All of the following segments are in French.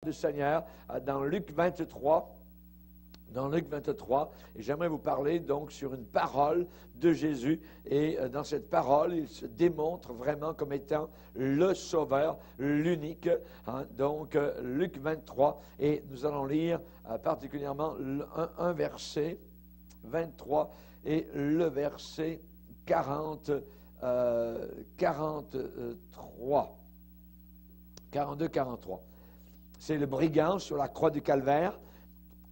du Seigneur dans Luc 23. Dans Luc 23, et j'aimerais vous parler donc sur une parole de Jésus, et dans cette parole, il se démontre vraiment comme étant le Sauveur, l'unique. Donc, Luc 23, et nous allons lire particulièrement un verset, 23, et le verset 43. 42-43. C'est le brigand sur la croix du Calvaire.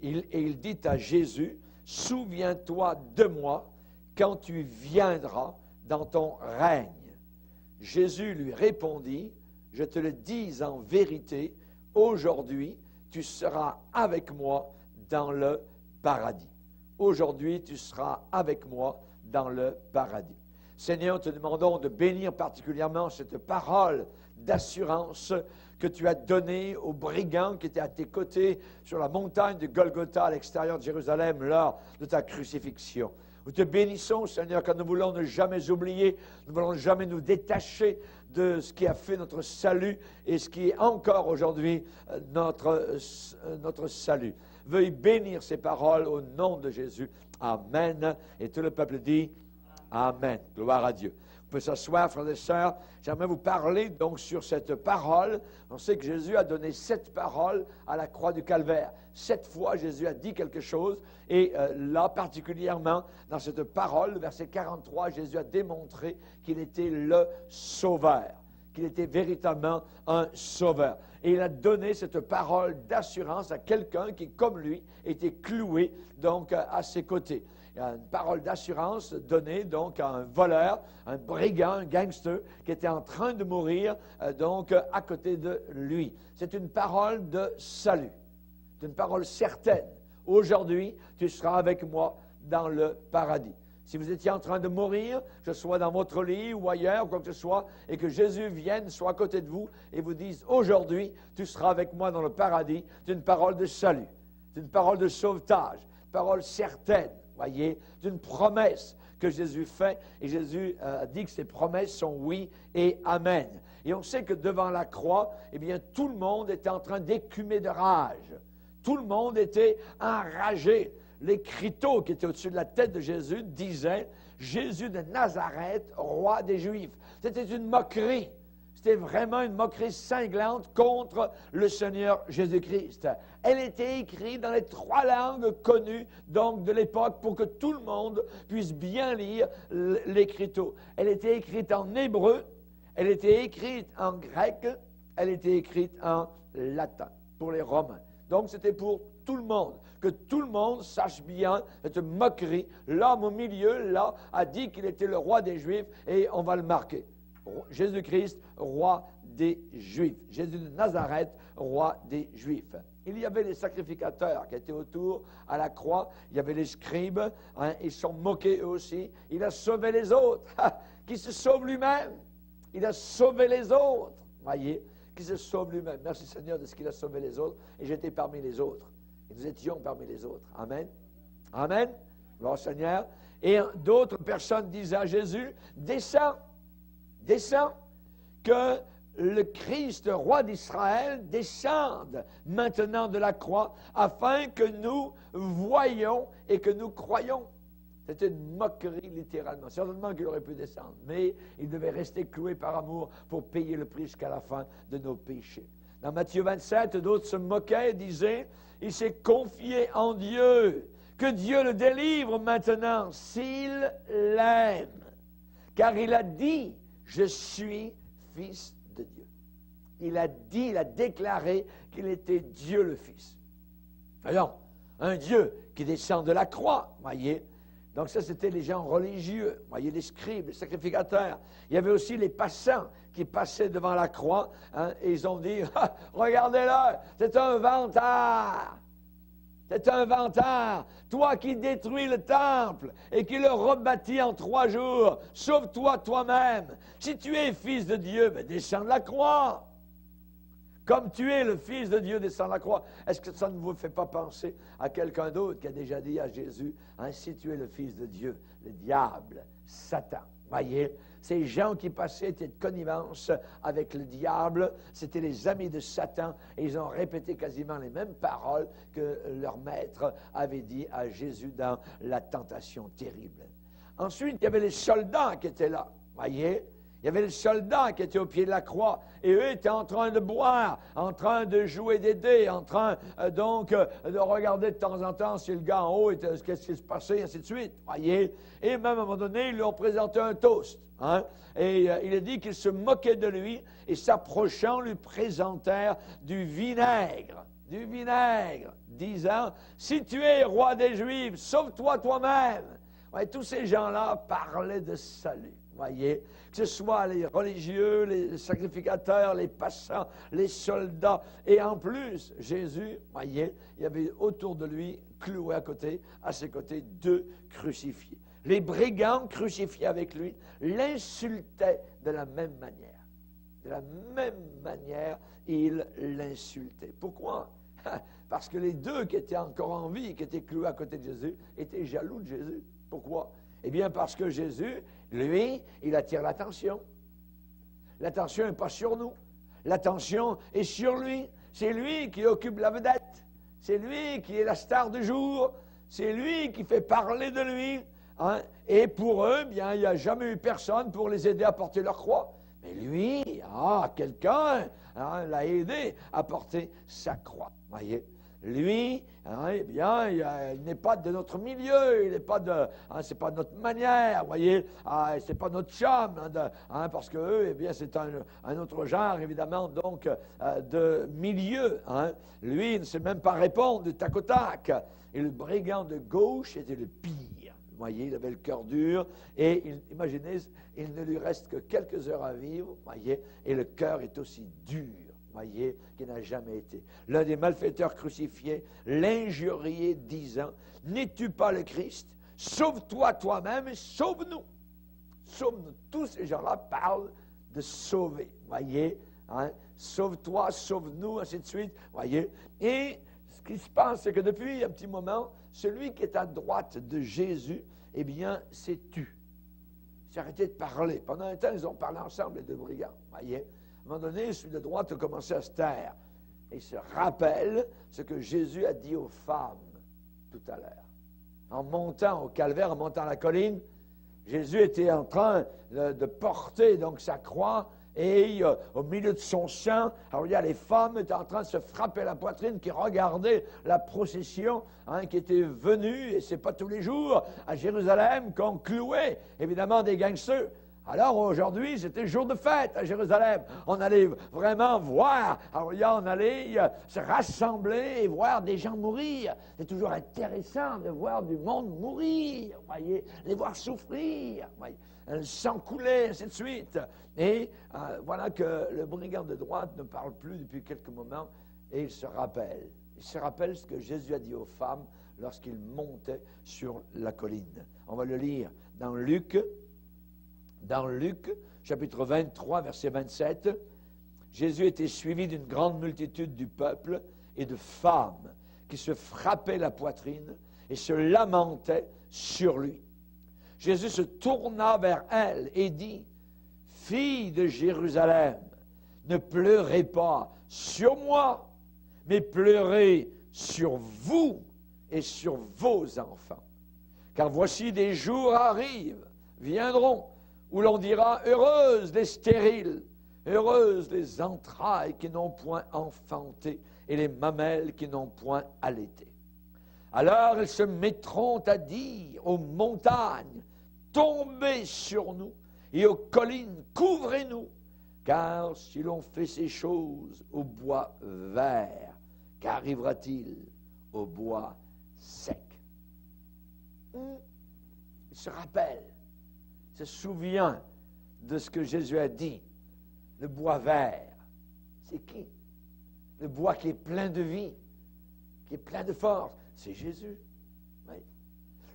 Il dit à Jésus, « Souviens-toi de moi quand tu viendras dans ton règne. » Jésus lui répondit, « Je te le dis en vérité, aujourd'hui, tu seras avec moi dans le paradis. » Aujourd'hui, tu seras avec moi dans le paradis. Seigneur, te demandons de bénir particulièrement cette parole d'assurance que tu as donnée aux brigands qui étaient à tes côtés sur la montagne de Golgotha à l'extérieur de Jérusalem lors de ta crucifixion. Nous te bénissons, Seigneur, car nous voulons ne jamais oublier, nous voulons jamais nous détacher de ce qui a fait notre salut et ce qui est encore aujourd'hui notre salut. Veuille bénir ces paroles au nom de Jésus. Amen. Et tout le peuple dit Amen. Gloire à Dieu. Vous pouvez s'asseoir, frères et sœurs. J'aimerais vous parler donc sur cette parole. On sait que Jésus a donné 7 paroles à la croix du Calvaire. 7 fois, Jésus a dit quelque chose. Et là, particulièrement, dans cette parole, verset 43, Jésus a démontré qu'il était le Sauveur, qu'il était véritablement un Sauveur. Et il a donné cette parole d'assurance à quelqu'un qui, comme lui, était cloué donc à ses côtés. Une parole d'assurance donnée donc à un voleur, un brigand, un gangster qui était en train de mourir donc à côté de lui. C'est une parole de salut. C'est une parole certaine. Aujourd'hui, tu seras avec moi dans le paradis. Si vous étiez en train de mourir, que ce soit dans votre lit ou ailleurs, quoi que ce soit, et que Jésus vienne, soit à côté de vous et vous dise, aujourd'hui, tu seras avec moi dans le paradis, c'est une parole de salut. C'est une parole de sauvetage, une parole certaine. Voyez, d'une promesse que Jésus fait, et Jésus a dit que ces promesses sont oui et amen. Et on sait que devant la croix, eh bien, tout le monde était en train d'écumer de rage. Tout le monde était enragé. Les criteaux qui étaient au-dessus de la tête de Jésus disaient « Jésus de Nazareth, roi des Juifs ». C'était une moquerie. C'était vraiment une moquerie cinglante contre le Seigneur Jésus-Christ. Elle était écrite dans les 3 langues connues donc de l'époque pour que tout le monde puisse bien lire l'écriture. Elle était écrite en hébreu, elle était écrite en grec, elle était écrite en latin pour les Romains. Donc c'était pour tout le monde, que tout le monde sache bien cette moquerie. L'homme au milieu, là, a dit qu'il était le roi des Juifs et on va le marquer. Jésus-Christ, roi des Juifs. Jésus de Nazareth, roi des Juifs. Il y avait les sacrificateurs qui étaient autour à la croix. Il y avait les scribes. Ils sont moqués eux aussi. Il a sauvé les autres. Qui se sauve lui-même. Il a sauvé les autres. Voyez, qui se sauve lui-même. Merci Seigneur de ce qu'il a sauvé les autres. Et j'étais parmi les autres. Et nous étions parmi les autres. Amen. Amen. Gloire Seigneur. Et d'autres personnes disaient à Jésus, descends, que le Christ, roi d'Israël, descende maintenant de la croix, afin que nous voyions et que nous croyions. C'était une moquerie, littéralement. Certainement qu'il aurait pu descendre, mais il devait rester cloué par amour pour payer le prix jusqu'à la fin de nos péchés. Dans Matthieu 27, d'autres se moquaient et disaient, il s'est confié en Dieu, que Dieu le délivre maintenant, s'il l'aime. Car il a dit, je suis fils de Dieu. Il a dit, il a déclaré qu'il était Dieu le Fils. Voyons, un Dieu qui descend de la croix, voyez. Donc ça, c'était les gens religieux, voyez, les scribes, les sacrificateurs. Il y avait aussi les passants qui passaient devant la croix, et ils ont dit, ah, regardez-le, c'est un vantard. C'est un vantard. Toi qui détruis le temple et qui le rebâtis en 3 jours, sauve-toi toi-même. Si tu es fils de Dieu, ben descends de la croix. Comme tu es le fils de Dieu, descends de la croix. Est-ce que ça ne vous fait pas penser à quelqu'un d'autre qui a déjà dit à Jésus, si tu es le fils de Dieu, le diable, Satan. Voyez, Ces gens qui passaient étaient de connivence avec le diable, c'étaient les amis de Satan, et ils ont répété quasiment les mêmes paroles que leur maître avait dit à Jésus dans la tentation terrible. Ensuite, il y avait les soldats qui étaient là, voyez. Il y avait les soldats qui étaient au pied de la croix, et eux étaient en train de boire, en train de jouer des dés, en train donc de regarder de temps en temps si le gars en haut, qu'est-ce qui se passait, et ainsi de suite, voyez. Et même à un moment donné, ils lui ont présenté un toast, hein? Et il a dit qu'ils se moquaient de lui, et s'approchant, lui présentèrent du vinaigre, disant, si tu es roi des Juifs, sauve-toi toi-même. Ouais, tous ces gens-là parlaient de salut. Voyez, que ce soit les religieux, les sacrificateurs, les passants, les soldats, et en plus, Jésus, voyez, il y avait autour de lui, cloué à ses côtés, 2 crucifiés. Les brigands crucifiés avec lui l'insultaient de la même manière. De la même manière, ils l'insultaient. Pourquoi? Parce que les 2 qui étaient encore en vie, qui étaient cloués à côté de Jésus, étaient jaloux de Jésus. Pourquoi? Eh bien, parce que Jésus, lui, il attire l'attention. L'attention n'est pas sur nous. L'attention est sur lui. C'est lui qui occupe la vedette. C'est lui qui est la star du jour. C'est lui qui fait parler de lui. Hein? Et pour eux, bien, il n'y a jamais eu personne pour les aider à porter leur croix. Mais lui, quelqu'un l'a aidé à porter sa croix. Voyez? Lui, eh bien, il n'est pas de notre milieu, il n'est pas de, c'est pas notre manière, voyez, c'est pas notre chum, parce que eux, eh bien, c'est un autre genre, évidemment, donc, de milieu. Lui, il ne sait même pas répondre du tac au tac. Et le brigand de gauche était le pire. Vous voyez, il avait le cœur dur, et imaginez, il ne lui reste que quelques heures à vivre, voyez, et le cœur est aussi dur. Voyez, qui n'a jamais été. L'un des malfaiteurs crucifiés l'injuriait, disant, n'es-tu pas le Christ? Sauve-toi toi-même et sauve-nous. Sauve-nous. Tous ces gens-là parlent de sauver. Voyez, sauve-toi, sauve-nous, ainsi de suite. Voyez. Et ce qui se passe, c'est que depuis un petit moment, celui qui est à droite de Jésus, eh bien, s'est tu. Il s'est arrêté de parler. Pendant un temps, ils ont parlé ensemble, les 2 brigands. Voyez. À un moment donné, celui de droite a commencé à se taire. Et il se rappelle ce que Jésus a dit aux femmes tout à l'heure. En montant au calvaire, en montant la colline, Jésus était en train de porter donc sa croix, et au milieu de son sang, alors il y a les femmes étaient en train de se frapper la poitrine, qui regardaient la procession qui était venue, et c'est pas tous les jours à Jérusalem qu'on clouait évidemment des gangsters. Alors aujourd'hui, c'était jour de fête à Jérusalem. On allait vraiment voir, alors on allait se rassembler et voir des gens mourir. C'est toujours intéressant de voir du monde mourir, voyez, les voir souffrir, voyez, le sang couler, ainsi de suite. Et voilà que le brigand de droite ne parle plus depuis quelques moments, et il se rappelle. Il se rappelle ce que Jésus a dit aux femmes lorsqu'il montait sur la colline. On va le lire dans Luc. Dans Luc, chapitre 23, verset 27, Jésus était suivi d'une grande multitude du peuple et de femmes qui se frappaient la poitrine et se lamentaient sur lui. Jésus se tourna vers elles et dit, « Filles de Jérusalem, ne pleurez pas sur moi, mais pleurez sur vous et sur vos enfants. Car voici des jours arrivent, viendront, où l'on dira, heureuses les stériles, heureuses les entrailles qui n'ont point enfanté, et les mamelles qui n'ont point allaité. Alors elles se mettront à dire aux montagnes, tombez sur nous, et aux collines, couvrez-nous, car si l'on fait ces choses au bois vert, qu'arrivera-t-il au bois sec? Il se rappelle, se souvient de ce que Jésus a dit. Le bois vert, c'est qui? Le bois qui est plein de vie, qui est plein de force, c'est Jésus. Oui.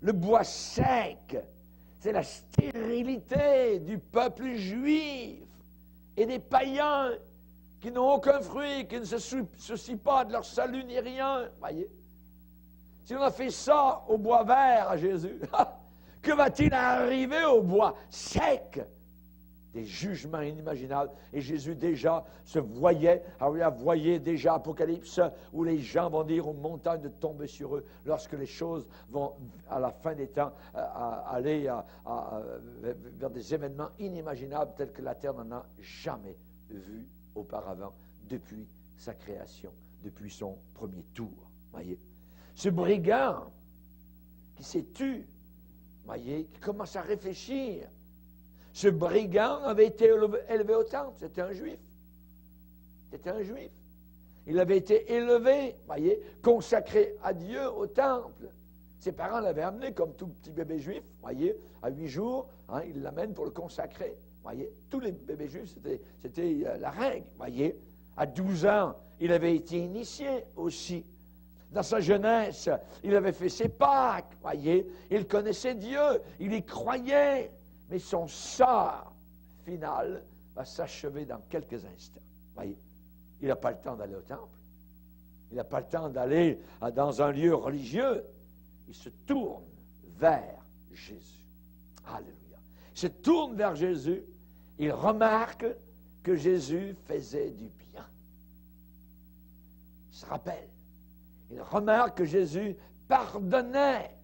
Le bois sec, c'est la stérilité du peuple juif et des païens qui n'ont aucun fruit, qui ne se soucient pas de leur salut ni rien. Voyez? Si on a fait ça au bois vert à Jésus, que va-t-il arriver au bois sec? des jugements inimaginables. Et Jésus déjà se voyait, alors il voyait déjà Apocalypse, où les gens vont dire aux montagnes de tomber sur eux, lorsque les choses vont, à la fin des temps, aller vers des événements inimaginables tels que la terre n'en a jamais vu auparavant, depuis sa création, depuis son premier tour. Voyez, ce brigand qui s'est tu, voyez, qui commence à réfléchir. Ce brigand avait été élevé au temple. C'était un juif. C'était un juif. Il avait été élevé, voyez, consacré à Dieu au temple. Ses parents l'avaient amené comme tout petit bébé juif, voyez, à 8 jours, hein, ils l'amènent pour le consacrer. Voyez, tous les bébés juifs, c'était la règle, voyez. À 12 ans, il avait été initié aussi. Dans sa jeunesse, il avait fait ses Pâques, voyez. Il connaissait Dieu, il y croyait. Mais son sort final va s'achever dans quelques instants. Voyez, il n'a pas le temps d'aller au temple. Il n'a pas le temps d'aller dans un lieu religieux. Il se tourne vers Jésus. Alléluia. Il se tourne vers Jésus. Il remarque que Jésus faisait du bien. Il se rappelle. Il remarque que Jésus pardonnait.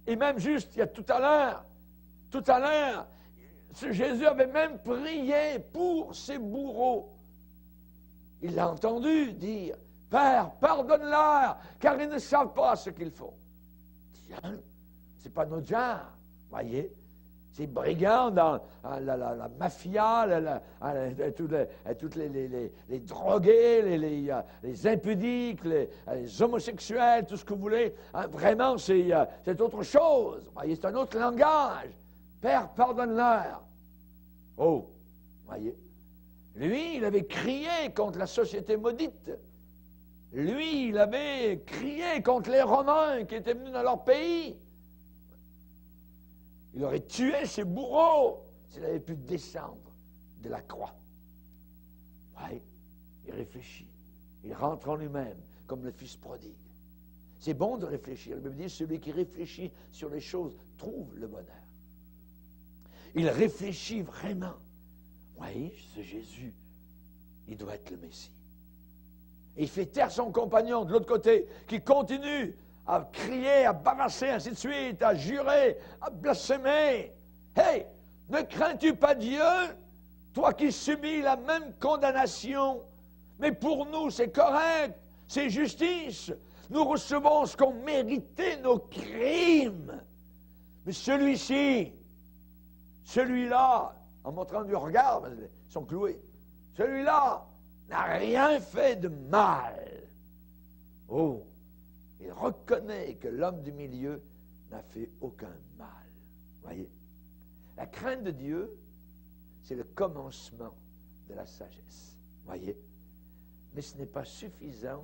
Et même juste, il y a tout à l'heure, Jésus avait même prié pour ses bourreaux. Il l'a entendu dire, « Père, pardonne-leur, car ils ne savent pas ce qu'ils font. » Tiens, ce n'est pas notre genre, voyez. Ces brigands dans la mafia, toutes les drogués, les impudiques, les homosexuels, tout ce que vous voulez. Hein, vraiment, c'est autre chose. Voyez, c'est un autre langage. Père, pardonne-leur. Oh, voyez. Lui, il avait crié contre la société maudite. Lui, il avait crié contre les Romains qui étaient venus dans leur pays. Il aurait tué ses bourreaux s'il avait pu descendre de la croix. Oui, il réfléchit. Il rentre en lui-même comme le fils prodigue. C'est bon de réfléchir. La Bible dit, celui qui réfléchit sur les choses trouve le bonheur. Il réfléchit vraiment. Oui, ce Jésus, il doit être le Messie. Et il fait taire son compagnon de l'autre côté, qui continue à crier, à bavasser, ainsi de suite, à jurer, à blasphémer. Hey, ne crains-tu pas Dieu, toi qui subis la même condamnation? Mais pour nous, c'est correct, c'est justice. Nous recevons ce qu'ont mérité nos crimes. Mais celui-ci, celui-là, en montrant du regard, ils sont cloués. Celui-là n'a rien fait de mal. Oh, il reconnaît que l'homme du milieu n'a fait aucun mal. Voyez, la crainte de Dieu, c'est le commencement de la sagesse. Voyez, mais ce n'est pas suffisant.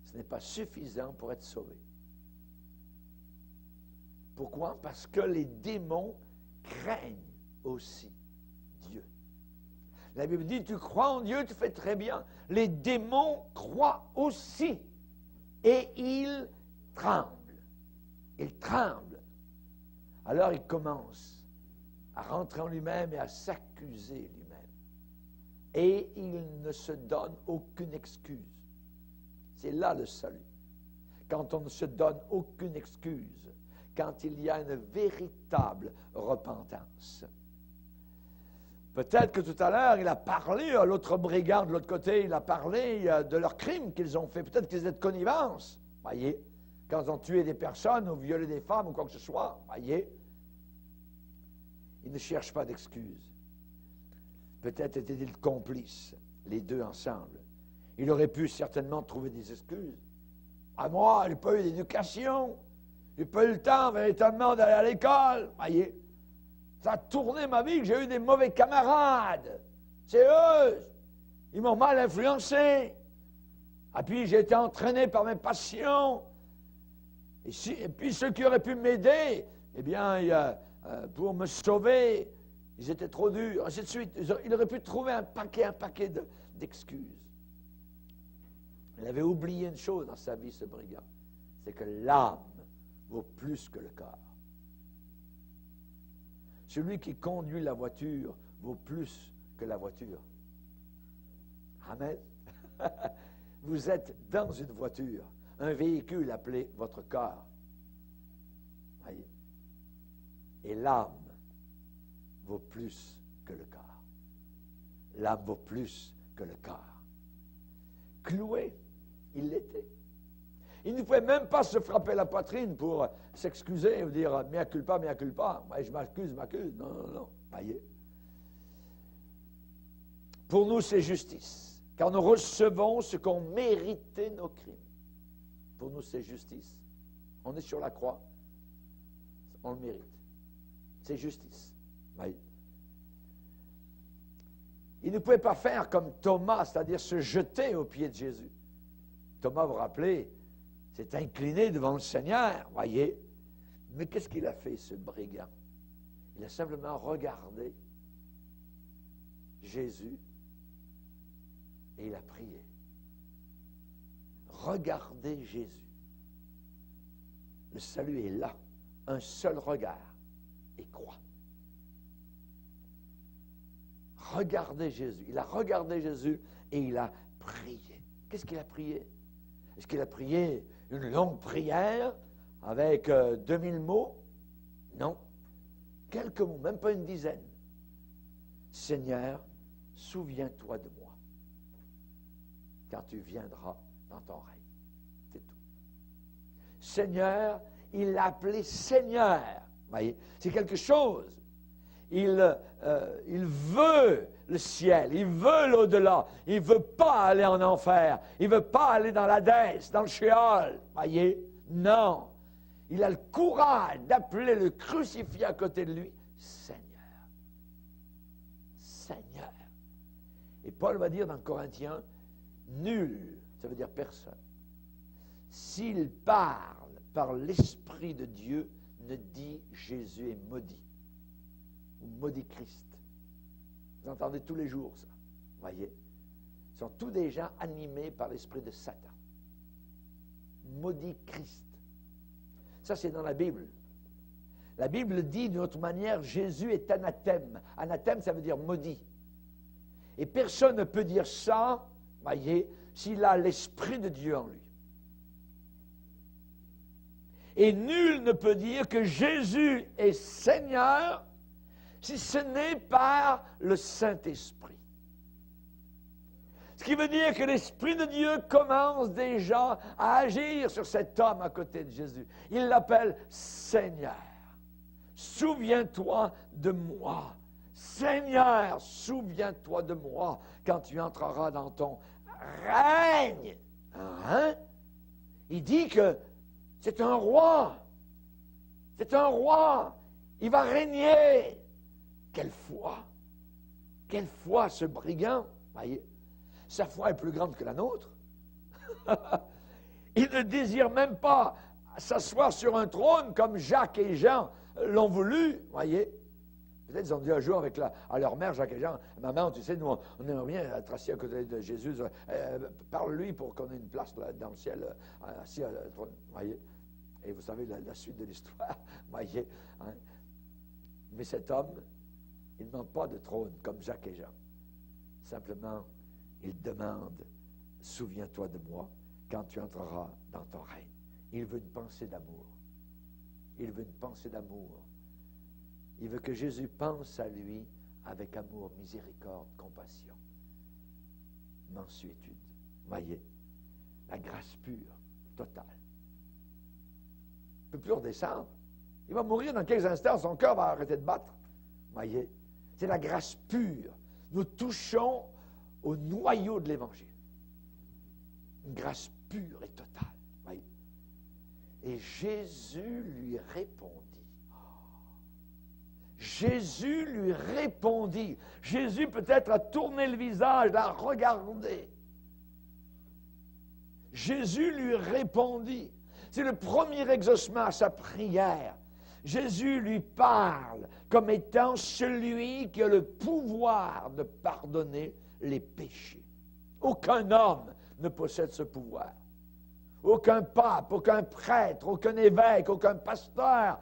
Ce n'est pas suffisant pour être sauvé. Pourquoi? Parce que les démons craignent aussi Dieu. La Bible dit, tu crois en Dieu, tu fais très bien. Les démons croient aussi. Et ils tremblent. Ils tremblent. Alors il commence à rentrer en lui-même et à s'accuser lui-même. Et il ne se donne aucune excuse. C'est là le salut. Quand on ne se donne aucune excuse, quand il y a une véritable repentance. Peut-être que tout à l'heure, il a parlé à l'autre brigand de l'autre côté, il a parlé de leurs crimes qu'ils ont fait. Peut-être qu'ils étaient de connivence, voyez, quand ils ont tué des personnes ou violé des femmes ou quoi que ce soit, voyez. Ils ne cherchent pas d'excuses. Peut-être étaient-ils complices, les deux ensemble. Il aurait pu certainement trouver des excuses. À moi, je n'ai pas eu d'éducation. Je n'ai pas eu le temps véritablement d'aller à l'école. Voyez, ça a tourné ma vie que j'ai eu des mauvais camarades. C'est eux. Ils m'ont mal influencé. Et puis j'ai été entraîné par mes passions. Et puis ceux qui auraient pu m'aider, eh bien, pour me sauver, ils étaient trop durs, ainsi de suite. Il aurait pu trouver un paquet d'excuses. Il avait oublié une chose dans sa vie, ce brigand. C'est que l'âme vaut plus que le corps. Celui qui conduit la voiture vaut plus que la voiture. Amen. Vous êtes dans une voiture, un véhicule appelé votre corps. Voyez? Et l'âme vaut plus que le corps. L'âme vaut plus que le corps. Cloué, il l'était. Il ne pouvait même pas se frapper la poitrine pour s'excuser ou dire « mea culpa, mea culpa ». Ouais, je m'accuse, je m'accuse. Non, non, non. Voyez. Pour nous, c'est justice, car nous recevons ce qu'ont mérité nos crimes. Pour nous, c'est justice. On est sur la croix, on le mérite. C'est justice. Voyez. Il ne pouvait pas faire comme Thomas, c'est-à-dire se jeter aux pieds de Jésus. Thomas, vous vous rappelez, s'est incliné devant le Seigneur, voyez. Mais qu'est-ce qu'il a fait, ce brigand? Il a simplement regardé Jésus et il a prié. Regardez Jésus. Le salut est là. Un seul regard et croix. Regardez Jésus. Il a regardé Jésus et il a prié. Qu'est-ce qu'il a prié? Est-ce qu'il a prié une longue prière avec 2000 mots? Non. Quelques mots, même pas une dizaine. Seigneur, souviens-toi de moi quand tu viendras dans ton règne. C'est tout. Seigneur, il l'a appelé Seigneur. Vous voyez, c'est quelque chose. Il veut le ciel, il veut l'au-delà, il ne veut pas aller en enfer, il ne veut pas aller dans l'Hadès, dans le Sheol, voyez? Non, il a le courage d'appeler le crucifié à côté de lui, Seigneur. Seigneur. Et Paul va dire dans Corinthiens, nul, ça veut dire personne, s'il parle par l'Esprit de Dieu, ne dit Jésus est maudit. Ou maudit Christ. Vous entendez tous les jours ça. Voyez? Ce sont tous des gens animés par l'esprit de Satan. Maudit Christ. Ça, c'est dans la Bible. La Bible dit d'une autre manière, Jésus est anathème. Anathème, ça veut dire maudit. Et personne ne peut dire ça, voyez, s'il a l'Esprit de Dieu en lui. Et nul ne peut dire que Jésus est Seigneur si ce n'est par le Saint-Esprit. Ce qui veut dire que l'Esprit de Dieu commence déjà à agir sur cet homme à côté de Jésus. Il l'appelle Seigneur. Souviens-toi de moi. Seigneur, souviens-toi de moi quand tu entreras dans ton règne. Hein? Il dit que c'est un roi. C'est un roi. Il va régner. Quelle foi! Quelle foi, ce brigand! Voyez, sa foi est plus grande que la nôtre. Il ne désire même pas s'asseoir sur un trône comme Jacques et Jean l'ont voulu. Voyez, peut-être ils ont dit un jour à leur mère, Jacques et Jean, maman, tu sais, nous, on aimerait bien être assis à côté de Jésus. Parle-lui pour qu'on ait une place là, dans le ciel, assis à le trône. Voyez, et vous savez la suite de l'histoire. Voyez, hein? Mais cet homme, il ne demande pas de trône comme Jacques et Jean. Simplement, il demande, souviens-toi de moi quand tu entreras dans ton règne. Il veut une pensée d'amour. Il veut une pensée d'amour. Il veut que Jésus pense à lui avec amour, miséricorde, compassion, mansuétude. Voyez, la grâce pure, totale. Il ne peut plus redescendre. Il va mourir dans quelques instants, son cœur va arrêter de battre. Voyez, c'est la grâce pure. Nous touchons au noyau de l'Évangile. Une grâce pure et totale. Voyez. Et Jésus lui répondit. Jésus lui répondit. Jésus peut-être a tourné le visage, l'a regardé. Jésus lui répondit. C'est le premier exaucement à sa prière. Jésus lui parle comme étant celui qui a le pouvoir de pardonner les péchés. Aucun homme ne possède ce pouvoir. Aucun pape, aucun prêtre, aucun évêque, aucun pasteur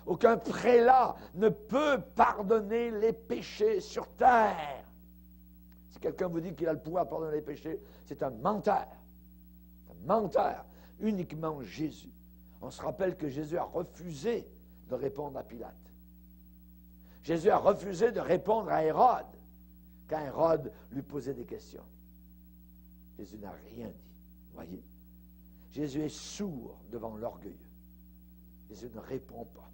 aucun prélat ne peut pardonner les péchés sur terre. Si quelqu'un vous dit qu'il a le pouvoir de pardonner les péchés, c'est un menteur. C'est un menteur. Uniquement Jésus. On se rappelle que Jésus a refusé de répondre à Pilate. Jésus a refusé de répondre à Hérode quand Hérode lui posait des questions. Jésus n'a rien dit. Voyez? Jésus est sourd devant l'orgueilleux. Jésus ne répond pas.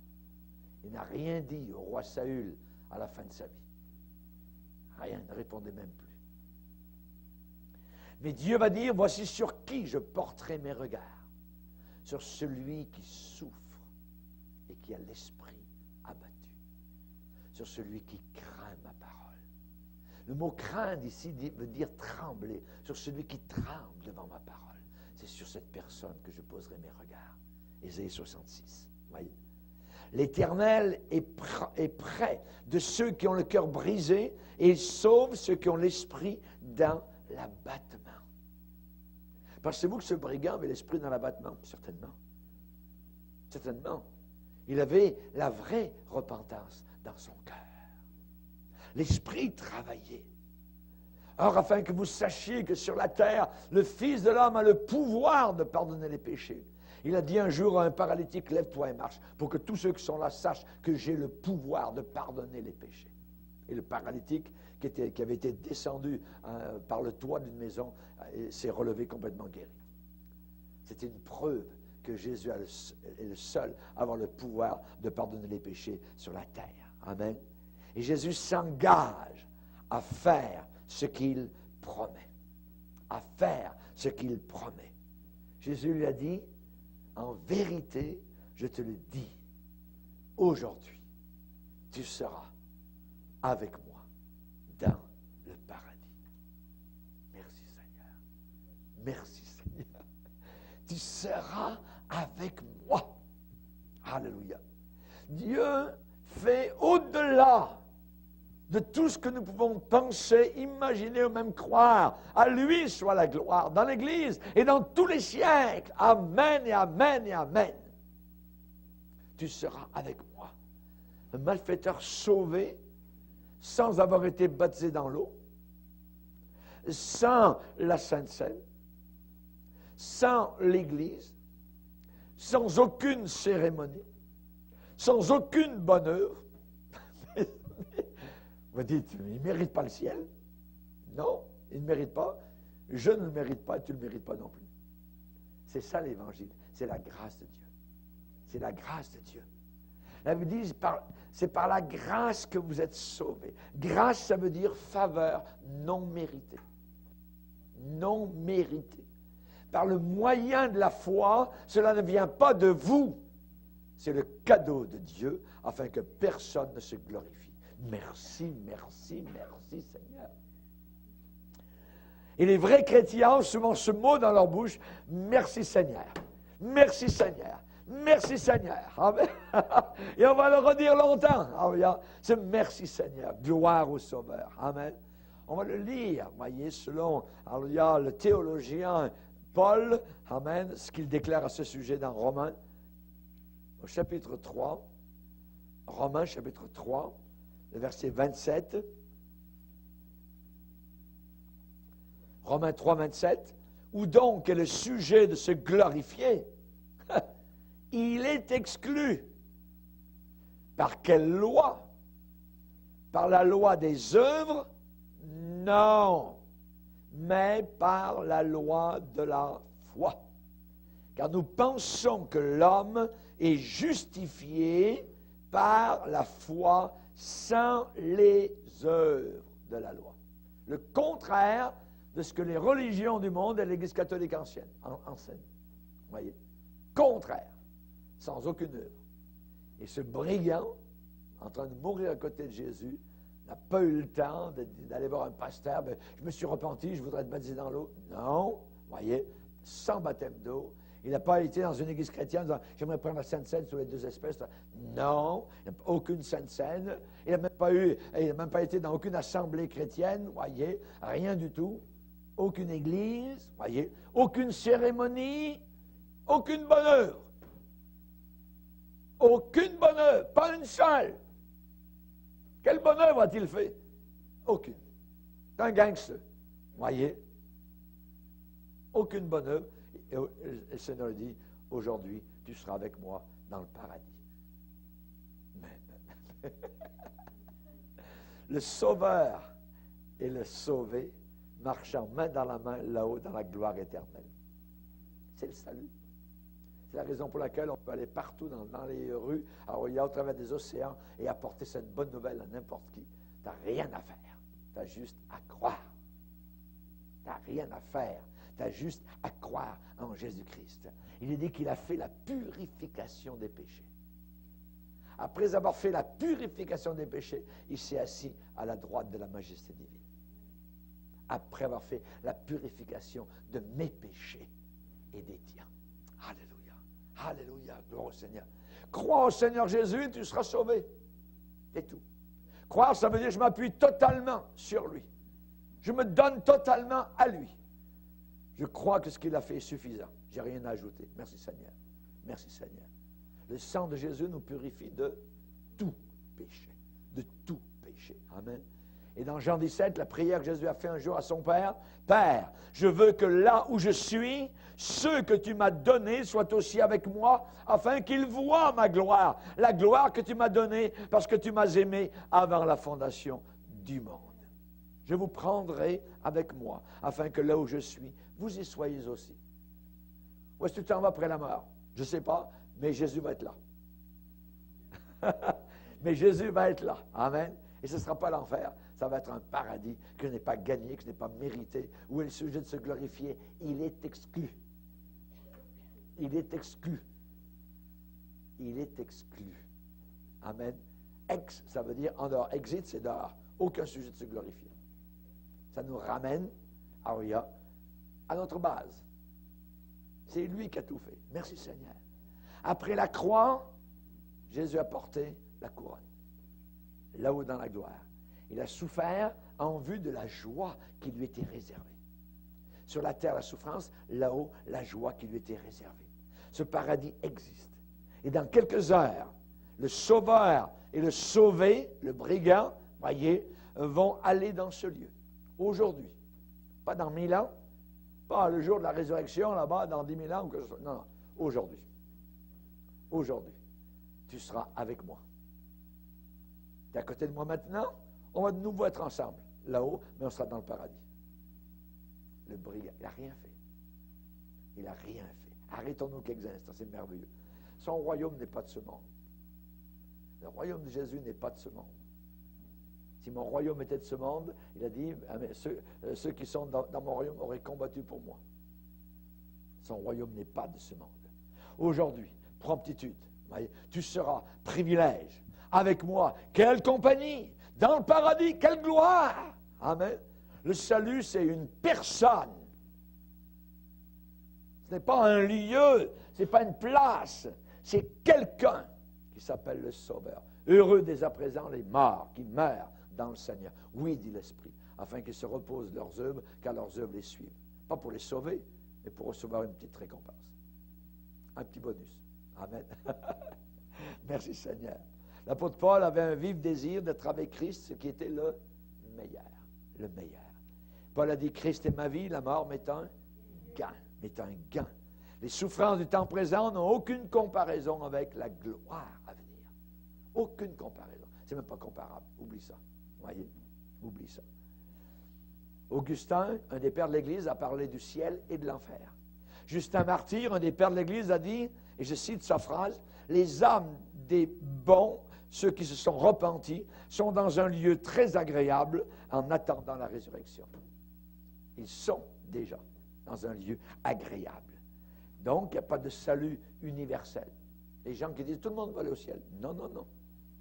Il n'a rien dit au roi Saül à la fin de sa vie. Rien, il ne répondait même plus. Mais Dieu va dire, voici sur qui je porterai mes regards. Sur celui qui souffre et qui a l'esprit abattu. Sur celui qui craint ma parole. Le mot craindre ici veut dire trembler. Sur celui qui tremble devant ma parole. C'est sur cette personne que je poserai mes regards. Ésaïe 66. Voyez. L'Éternel est près de ceux qui ont le cœur brisé et il sauve ceux qui ont l'esprit dans l'abattement. Pensez-vous que ce brigand avait l'esprit dans l'abattement? Certainement. Certainement. Il avait la vraie repentance dans son cœur. L'esprit travaillait. Or, afin que vous sachiez que sur la terre, le Fils de l'homme a le pouvoir de pardonner les péchés. Il a dit un jour à un paralytique, lève-toi et marche, pour que tous ceux qui sont là sachent que j'ai le pouvoir de pardonner les péchés. Et le paralytique, qui avait été descendu par le toit d'une maison, s'est relevé complètement guéri. C'était une preuve que Jésus est le seul à avoir le pouvoir de pardonner les péchés sur la terre. Amen. Et Jésus s'engage à faire ce qu'il promet. À faire ce qu'il promet. Jésus lui a dit, en vérité, je te le dis, aujourd'hui, tu seras avec moi dans le paradis. Merci Seigneur. Merci Seigneur. Tu seras avec moi. Alléluia. Dieu fait au-delà de tout ce que nous pouvons penser, imaginer ou même croire. À lui soit la gloire dans l'Église et dans tous les siècles. Amen et amen et amen. Tu seras avec moi. Un malfaiteur sauvé sans avoir été baptisé dans l'eau, sans la Sainte Seine, sans l'Église, sans aucune cérémonie, sans aucune bonne œuvre. Vous dites, il ne mérite pas le ciel. Non, il ne mérite pas. Je ne le mérite pas et tu ne le mérites pas non plus. C'est ça l'Évangile. C'est la grâce de Dieu. C'est la grâce de Dieu. La Bible dit, c'est par la grâce que vous êtes sauvés. Grâce, ça veut dire faveur non méritée. Non méritée. Par le moyen de la foi, cela ne vient pas de vous. C'est le cadeau de Dieu afin que personne ne se glorifie. Merci, merci, merci Seigneur. Et les vrais chrétiens ont souvent ce mot dans leur bouche, merci Seigneur, merci Seigneur, merci Seigneur. Amen. Et on va le redire longtemps. C'est merci Seigneur, gloire au Sauveur. Amen. On va le lire, voyez, selon le théologien Paul, amen, ce qu'il déclare à ce sujet dans Romains, au chapitre 3, Romains chapitre 3, le verset 27, Romains 3, 27, où donc est le sujet de se glorifier, il est exclu. Par quelle loi? Par la loi des œuvres? Non, mais par la loi de la foi. Car nous pensons que l'homme est justifié par la foi sans les œuvres de la loi. Le contraire de ce que les religions du monde et l'Église catholique ancienne enseignent. Voyez? Contraire, sans aucune œuvre. Et ce brigand, en train de mourir à côté de Jésus, n'a pas eu le temps d'aller voir un pasteur. Ben, je me suis repenti, je voudrais être baptisé dans l'eau. Non, voyez, sans baptême d'eau. Il n'a pas été dans une église chrétienne en disant « J'aimerais prendre la Sainte Seine sur les deux espèces. » Non, il n'a aucune Sainte Seine. Il n'a même pas été dans aucune assemblée chrétienne, voyez, rien du tout. Aucune église, voyez, aucune cérémonie, aucune bonne œuvre. Aucune bonne œuvre, pas une seule. Quelle bonne œuvre a-t-il fait? Aucune. C'est un gangster. Voyez? Aucune bonne œuvre. Et le Seigneur dit, aujourd'hui, tu seras avec moi dans le paradis. Mais, le Sauveur et le Sauvé marchant main dans la main là-haut dans la gloire éternelle. C'est le salut. C'est la raison pour laquelle on peut aller partout dans les rues, à au travers des océans et apporter cette bonne nouvelle à n'importe qui. Tu n'as rien à faire. Tu as juste à croire. Tu n'as rien à faire. Tu as juste à croire en Jésus-Christ. Il est dit qu'il a fait la purification des péchés. Après avoir fait la purification des péchés, il s'est assis à la droite de la majesté divine. Après avoir fait la purification de mes péchés et des tiens. Alléluia. Alléluia. Gloire au Seigneur. Crois au Seigneur Jésus et tu seras sauvé. C'est tout. Croire, ça veut dire que je m'appuie totalement sur lui. Je me donne totalement à lui. Je crois que ce qu'il a fait est suffisant. Je n'ai rien à ajouter. Merci Seigneur. Merci Seigneur. Le sang de Jésus nous purifie de tout péché. De tout péché. Amen. Et dans Jean 17, la prière que Jésus a fait un jour à son Père, « Père, je veux que là où je suis, ceux que tu m'as donnés soient aussi avec moi, afin qu'ils voient ma gloire, la gloire que tu m'as donnée, parce que tu m'as aimé avant la fondation du monde. Je vous prendrai avec moi, afin que là où je suis, vous y soyez aussi. » Où est-ce que tu t'en vas après la mort? Je ne sais pas, mais Jésus va être là. Mais Jésus va être là. Amen. Et ce ne sera pas l'enfer. Ça va être un paradis que je n'ai pas gagné, que je n'ai pas mérité, où est le sujet de se glorifier. Il est exclu. Il est exclu. Il est exclu. Amen. Ex, ça veut dire en dehors. Exit, c'est dehors. Aucun sujet de se glorifier. Ça nous ramène à notre base. C'est lui qui a tout fait. Merci Seigneur. Après la croix, Jésus a porté la couronne. Là-haut dans la gloire. Il a souffert en vue de la joie qui lui était réservée. Sur la terre, la souffrance, là-haut, la joie qui lui était réservée. Ce paradis existe. Et dans quelques heures, le Sauveur et le Sauvé, le brigand, voyez, vont aller dans ce lieu. Aujourd'hui. Pas dans 1000 ans, pas le jour de la résurrection, là-bas, dans 10 000 ans. Ou que ce soit. Non, non, aujourd'hui. Aujourd'hui, tu seras avec moi. Tu es à côté de moi maintenant, on va de nouveau être ensemble, là-haut, mais on sera dans le paradis. Le brigand, il n'a rien fait. Il n'a rien fait. Arrêtons-nous quelques instants, c'est merveilleux. Son royaume n'est pas de ce monde. Le royaume de Jésus n'est pas de ce monde. Si mon royaume était de ce monde, il a dit, ceux qui sont dans mon royaume auraient combattu pour moi. Son royaume n'est pas de ce monde. Aujourd'hui, promptitude, tu seras privilège avec moi. Quelle compagnie! Dans le paradis, quelle gloire! Amen. Le salut, c'est une personne. Ce n'est pas un lieu, ce n'est pas une place. C'est quelqu'un qui s'appelle le Sauveur. Heureux dès à présent les morts qui meurent dans le Seigneur. Oui, dit l'Esprit, afin qu'ils se reposent de leurs œuvres, car leurs œuvres les suivent. Pas pour les sauver, mais pour recevoir une petite récompense. Un petit bonus. Amen. Merci Seigneur. L'apôtre Paul avait un vif désir d'être avec Christ, ce qui était le meilleur. Le meilleur. Paul a dit, Christ est ma vie, la mort m'est un gain. M'est un gain. Les souffrances du temps présent n'ont aucune comparaison avec la gloire à venir. Aucune comparaison. C'est même pas comparable. Oublie ça. Voyez? Oublie ça. Augustin, un des pères de l'Église, a parlé du ciel et de l'enfer. Justin Martyr, un des pères de l'Église, a dit, et je cite sa phrase, « Les âmes des bons, ceux qui se sont repentis, sont dans un lieu très agréable en attendant la résurrection. » Ils sont déjà dans un lieu agréable. Donc, il n'y a pas de salut universel. Les gens qui disent, tout le monde va aller au ciel. Non, non, non.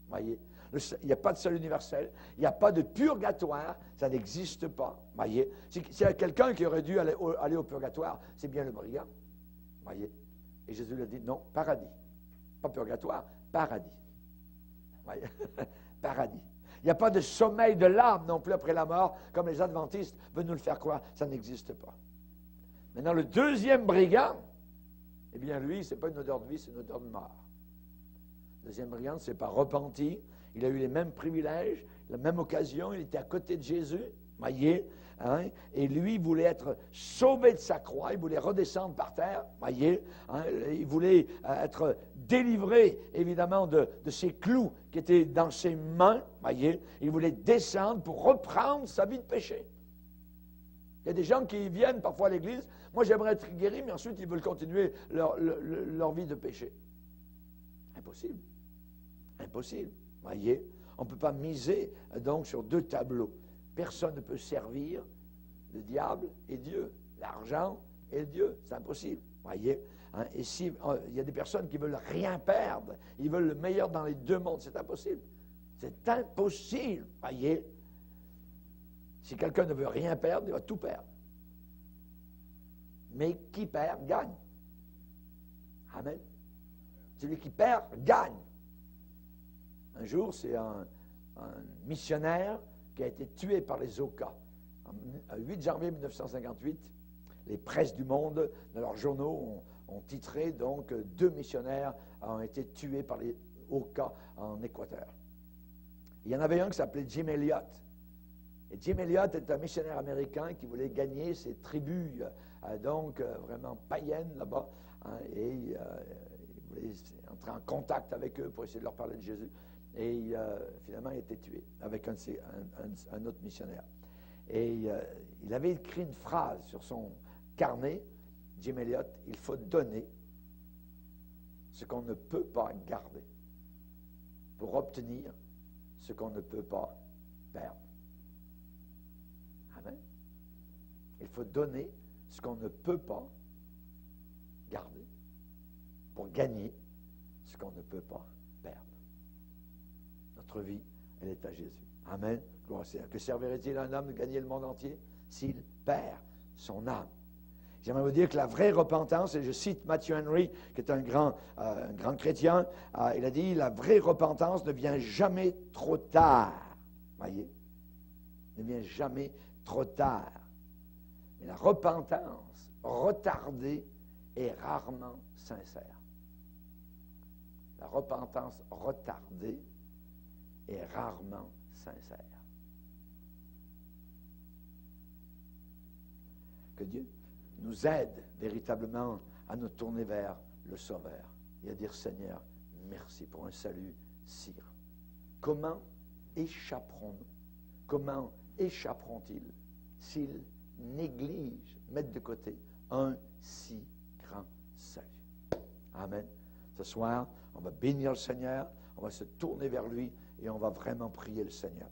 Voyez, il n'y a pas de salut universel. Il n'y a pas de purgatoire. Ça n'existe pas. Voyez, s'il y a quelqu'un qui aurait dû aller au purgatoire, c'est bien le brigand. Voyez. Et Jésus lui a dit, non, paradis. Pas purgatoire, paradis. Voyez. Paradis. Il n'y a pas de sommeil de l'âme non plus après la mort, comme les adventistes veulent nous le faire croire. Ça n'existe pas. Maintenant, le deuxième brigand, eh bien, lui, ce n'est pas une odeur de vie, c'est une odeur de mort. Deuxième brigand ne s'est pas repenti. Il a eu les mêmes privilèges, la même occasion. Il était à côté de Jésus, voyez. Hein, et lui, il voulait être sauvé de sa croix, il voulait redescendre par terre, voyez, hein, il voulait être délivré, évidemment, de ces clous qui étaient dans ses mains, voyez, il voulait descendre pour reprendre sa vie de péché. Il y a des gens qui viennent parfois à l'église, moi j'aimerais être guéri, mais ensuite ils veulent continuer leur vie de péché. Impossible. Impossible, voyez, on ne peut pas miser donc sur deux tableaux. Personne ne peut servir le diable et Dieu, l'argent et Dieu. C'est impossible, voyez. Hein? Et si il y a des personnes qui veulent rien perdre, ils veulent le meilleur dans les deux mondes, c'est impossible. C'est impossible, voyez. Si quelqu'un ne veut rien perdre, il va tout perdre. Mais qui perd, gagne. Amen. Celui qui perd, gagne. Un jour, c'est un missionnaire qui a été tué par les Oka. Le 8 janvier 1958, les presses du monde, dans leurs journaux, ont titré, donc, 2 missionnaires ont été tués par les Oka en Équateur. Il y en avait un qui s'appelait Jim Elliot. Et Jim Elliot est un missionnaire américain qui voulait gagner ces tribus, donc, vraiment païennes là-bas, hein, et il voulait entrer en contact avec eux pour essayer de leur parler de Jésus. Et finalement, il a été tué avec un autre missionnaire. Et il avait écrit une phrase sur son carnet, Jim Elliot, il faut donner ce qu'on ne peut pas garder pour obtenir ce qu'on ne peut pas perdre. Amen. Il faut donner ce qu'on ne peut pas garder pour gagner ce qu'on ne peut pas perdre. Notre vie, elle est à Jésus. Amen. Gloire au Seigneur. Que servirait-il à un homme de gagner le monde entier s'il perd son âme? J'aimerais vous dire que la vraie repentance, et je cite Matthew Henry, qui est un grand chrétien, il a dit, la vraie repentance ne vient jamais trop tard. Voyez? Ne vient jamais trop tard. Mais la repentance retardée est rarement sincère. La repentance retardée est rarement sincère. Que Dieu nous aide véritablement à nous tourner vers le Sauveur et à dire, Seigneur, merci pour un salut si grand. Comment échapperons-nous? Comment échapperont-ils s'ils négligent, mettent de côté un si grand salut? Amen. Ce soir, on va bénir le Seigneur, on va se tourner vers lui et on va vraiment prier le Seigneur.